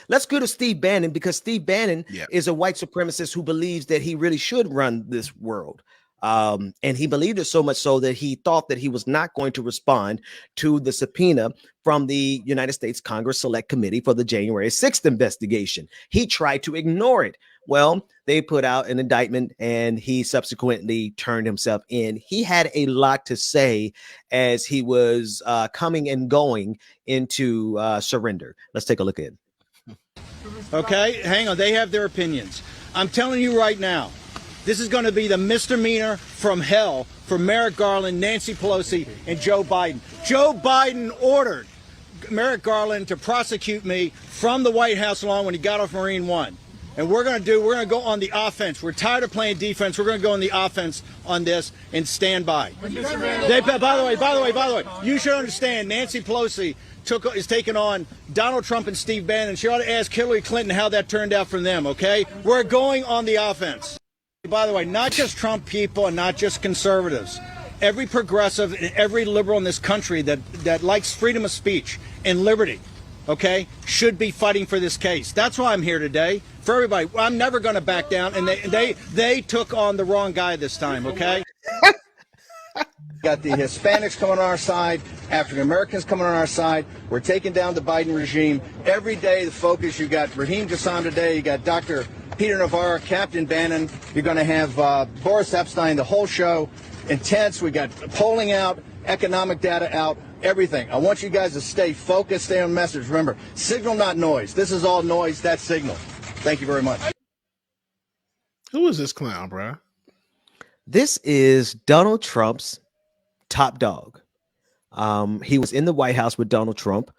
Let's go to Steve Bannon, because Steve Bannon Yeah. is a white supremacist who believes that he really should run this world. And he believed it so much so that he thought that he was not going to respond to the subpoena from the United States Congress Select Committee for the January 6th investigation. He tried to ignore it. Well, they put out an indictment and he subsequently turned himself in. He had a lot to say as he was coming and going into surrender. Let's take a look at it. Okay, hang on. They have their opinions. I'm telling you right now, this is going to be the misdemeanor from hell for Merrick Garland, Nancy Pelosi, and Joe Biden. Joe Biden ordered Merrick Garland to prosecute me from the White House lawn when he got off Marine One. And we're going to go on the offense. We're tired of playing defense. We're going to go on the offense on this and stand by. By the way, you should understand Nancy Pelosi is taking on Donald Trump and Steve Bannon. She ought to ask Hillary Clinton how that turned out from them, okay? We're going on the offense. By the way, not just Trump people and not just conservatives. Every progressive and every liberal in this country that likes freedom of speech and liberty, okay, should be fighting for this case. That's why I'm here today. For everybody, I'm never going to back down, and they took on the wrong guy this time, okay? Got the Hispanics coming on our side, African Americans coming on our side. We're taking down the Biden regime. Every day the focus, you got Raheem Kassam today, you got Dr. Peter Navarro, Captain Bannon. You're going to have Boris Epstein, the whole show. Intense. We got polling out, economic data out, everything. I want you guys to stay focused, stay on message. Remember, signal, not noise. This is all noise, that's signal. Thank you very much. Who is this clown, bro? This is Donald Trump's top dog. He was in the White House with Donald Trump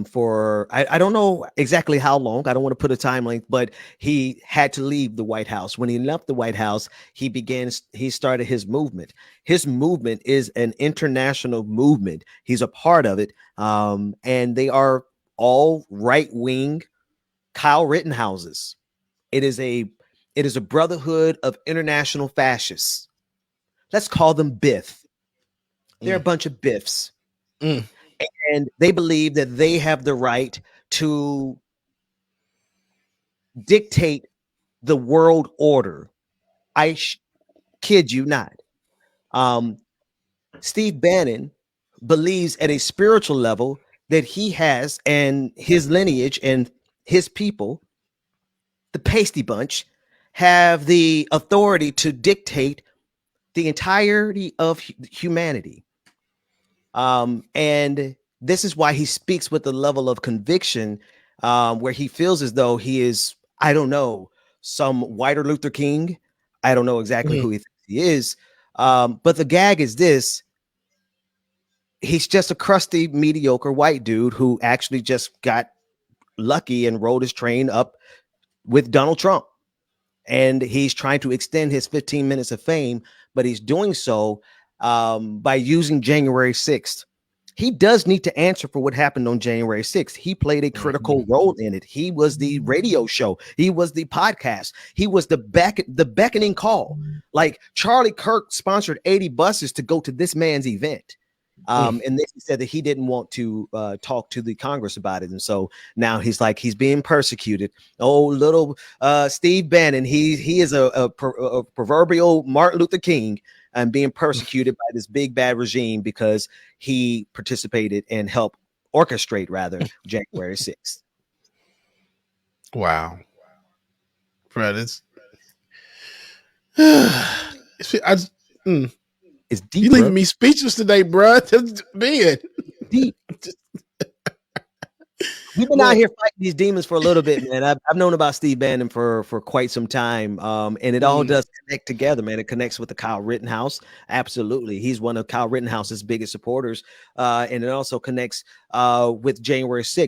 for I don't know exactly how long. I don't want to put a time length, but he had to leave the White House. When he left the White House, he started his movement. His movement is an international movement. He's a part of it, and they are all right-wing Kyle Rittenhouses. It is a brotherhood of international fascists. Let's call them Biff. They're a bunch of Biffs. And they believe that they have the right to dictate the world order. I kid you not. Steve Bannon believes at a spiritual level that he has, and his lineage and his people, the pasty bunch, have the authority to dictate the entirety of humanity. And this is why he speaks with a level of conviction, where he feels as though he is, I don't know, some whiter Luther King. I don't know exactly who he is. But the gag is this. He's just a crusty, mediocre white dude who actually just got lucky and rode his train up with Donald Trump. And he's trying to extend his 15 minutes of fame, but he's doing so by using January 6th. He does need to answer for what happened on January 6th. He played a critical role in it. He was the radio show. He was the podcast. He was the beckoning call. Like Charlie Kirk sponsored 80 buses to go to this man's event. And then he said that he didn't want to talk to the Congress about it. And so now he's like, he's being persecuted. Oh, little Steve Bannon. He is a proverbial Martin Luther King and being persecuted by this big bad regime because he participated and helped orchestrate January 6th. Wow. Bro, it's deep. You leaving me speechless today, bro. Man. Deep. We've been out here fighting these demons for a little bit, man. I've known about Steve Bannon for quite some time, and it all does connect together, man. It connects with the Kyle Rittenhouse. Absolutely. He's one of Kyle Rittenhouse's biggest supporters, and it also connects with January 6th.